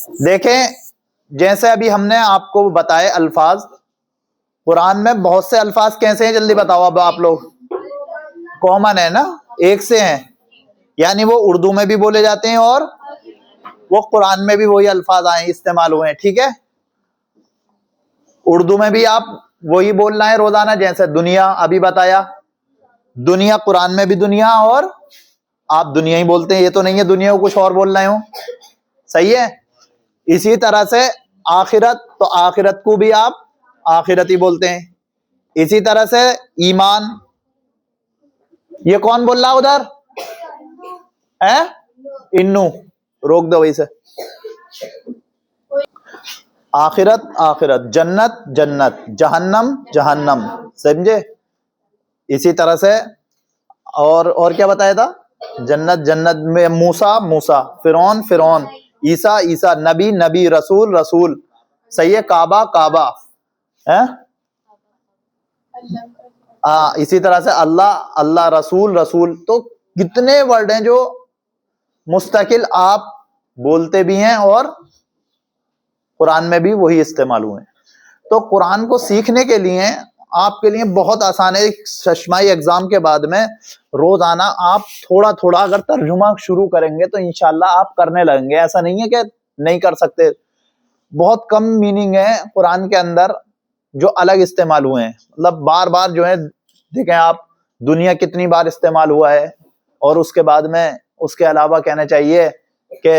دیکھیں جیسے ابھی ہم نے آپ کو بتائے الفاظ، قرآن میں بہت سے الفاظ کیسے ہیں جلدی بتاؤ اب آپ لوگ، کامن ہے نا، ایک سے ہیں، یعنی وہ اردو میں بھی بولے جاتے ہیں اور وہ قرآن میں بھی وہی الفاظ آئے ہیں، استعمال ہوئے ہیں، ٹھیک ہے۔ اردو میں بھی آپ وہی بولنا ہے روزانہ، جیسے دنیا ابھی بتایا، دنیا قرآن میں بھی دنیا، اور آپ دنیا ہی بولتے ہیں، یہ تو نہیں ہے دنیا کو کچھ اور بول رہے ہوں، صحیح ہے۔ اسی طرح سے آخرت، تو آخرت کو بھی آپ آخرت ہی بولتے ہیں۔ اسی طرح سے ایمان، یہ کون بول رہا ادھر ہے؟ انو، روک دو وہی سے۔ آخرت آخرت، جنت جنت، جہنم جہنم، سمجھے؟ اسی طرح سے اور کیا بتایا تھا؟ جنت جنت میں موسیٰ موسیٰ، فرعون فرعون، عیسیٰ عیسیٰ، نبی نبی، رسول رسول، صحیح ہے، کعبہ کعبہ ہے، اسی طرح سے اللہ اللہ، رسول رسول، تو کتنے ورڈ ہیں جو مستقل آپ بولتے بھی ہیں اور قرآن میں بھی وہی استعمال ہوئے ہیں۔ تو قرآن کو سیکھنے کے لیے آپ کے لیے بہت آسان ہے، ششمائی ایگزام کے بعد میں روزانہ آپ تھوڑا تھوڑا اگر ترجمہ شروع کریں گے تو انشاءاللہ آپ کرنے لگیں گے، ایسا نہیں ہے کہ نہیں کر سکتے۔ بہت کم میننگ ہے قرآن کے اندر جو الگ استعمال ہوئے ہیں، مطلب بار بار جو ہے، دیکھیں آپ دنیا کتنی بار استعمال ہوا ہے، اور اس کے بعد میں اس کے علاوہ کہنا چاہیے کہ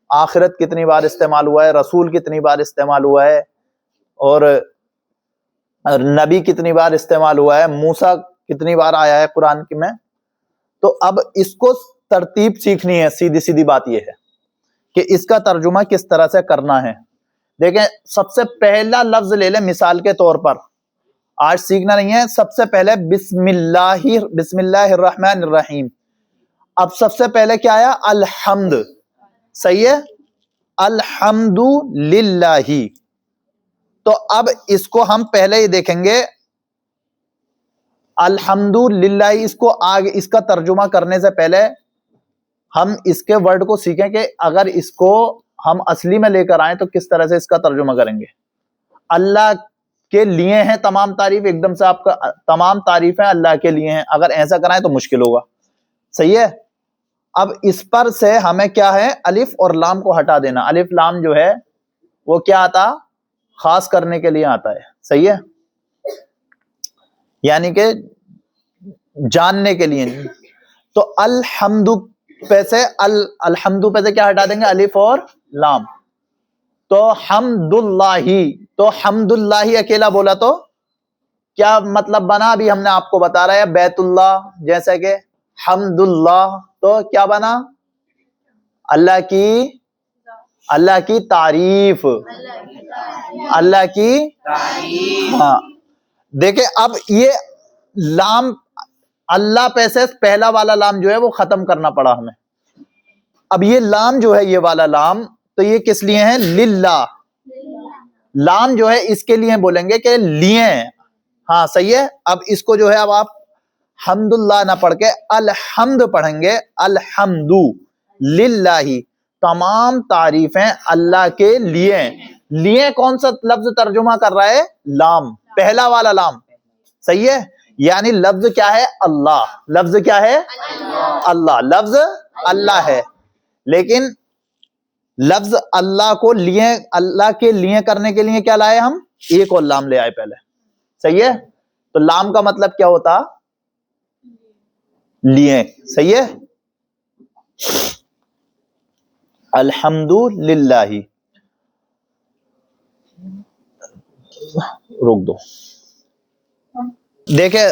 آخرت کتنی بار استعمال ہوا ہے، رسول کتنی بار استعمال ہوا ہے، اور نبی کتنی بار استعمال ہوا ہے، موسیٰ کتنی بار آیا ہے قرآن کی میں۔ تو اب اس کو ترتیب سیکھنی ہے، سیدھی سیدھی بات یہ ہے کہ اس کا ترجمہ کس طرح سے کرنا ہے۔ دیکھیں سب سے پہلا لفظ لے لیں مثال کے طور پر، آج سیکھنا نہیں ہے، سب سے پہلے بسم اللہ الرحمن الرحیم۔ اب سب سے پہلے کیا آیا؟ الحمد، صحیح ہے، الحمد للہ۔ تو اب اس کو ہم پہلے ہی دیکھیں گے، الحمد للہ، اس کو آگے اس کا ترجمہ کرنے سے پہلے ہم اس کے ورڈ کو سیکھیں کہ اگر اس کو ہم اصلی میں لے کر آئیں تو کس طرح سے اس کا ترجمہ کریں گے۔ اللہ کے لیے ہیں تمام تعریف، ایک دم سے آپ کا تمام تعریفیں اللہ کے لیے ہیں، اگر ایسا کرائیں تو مشکل ہوگا، صحیح ہے۔ اب اس پر سے ہمیں کیا ہے؟ الف اور لام کو ہٹا دینا۔ الف لام جو ہے وہ کیا آتا؟ خاص کرنے کے لیے آتا ہے، صحیح ہے، یعنی کہ جاننے کے لیے۔ تو الحمد پہ سے الحمد پہ سے کیا ہٹا دیں گے؟ الف اور لام۔ تو حمد اللہ، تو حمد اللہ اکیلا بولا تو کیا مطلب بنا؟ ابھی ہم نے آپ کو بتا رہا ہے، بیت اللہ جیسے کہ حمد اللہ، تو کیا بنا؟ اللہ کی تعریف، اللہ کی تعریف، ہاں۔ دیکھیں اب یہ لام اللہ پہ سے پہلا والا لام جو ہے وہ ختم کرنا پڑا ہمیں۔ اب یہ لام جو ہے، یہ والا لام، تو یہ کس لیے ہے؟ للہ۔ لام جو ہے اس کے لیے بولیں گے کہ لیے، ہاں صحیح ہے۔ اب اس کو جو ہے اب آپ حمد اللہ نہ پڑھ کے الحمد پڑھیں گے، الحمد للہ، تمام تعریفیں اللہ کے لیے۔ لیے کون سا لفظ ترجمہ کر رہا ہے؟ لام، پہلا والا لام، صحیح ہے، یعنی لفظ کیا ہے؟ اللہ۔ لفظ کیا ہے؟ اللہ، لفظ اللہ ہے، لیکن لفظ اللہ کو لیے، اللہ کے لیے کرنے کے لیے کیا لائے ہم؟ ایک اور لام لے آئے پہلے، صحیح ہے۔ تو لام کا مطلب کیا ہوتا؟ لیے، صحیح ہے۔ الحمد للہ، روک دو، دیکھیں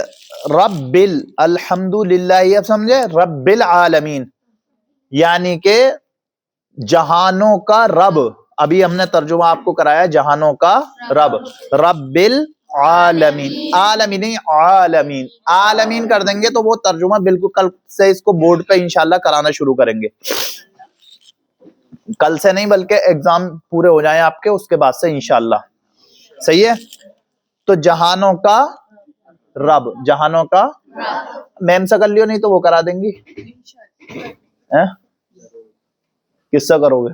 رب الحمد للہ، اب سمجھے؟ رب العالمین، یعنی کہ جہانوں کا رب۔ ابھی ہم نے ترجمہ آپ کو کرایا جہانوں کا رب، رب العالمین، عالمین نہیں عالمین، عالمین کر دیں گے تو وہ ترجمہ بالکل کل سے اس کو بورڈ پہ انشاءاللہ کرانا شروع کریں گے، کل سے نہیں بلکہ ایگزام پورے ہو جائیں آپ کے اس کے بعد سے انشاءاللہ، صحیح ہے۔ تو جہانوں کا رب، جہانوں کا میم سے کر لیو، نہیں تو وہ کرا دیں گی، کس سے کرو گے؟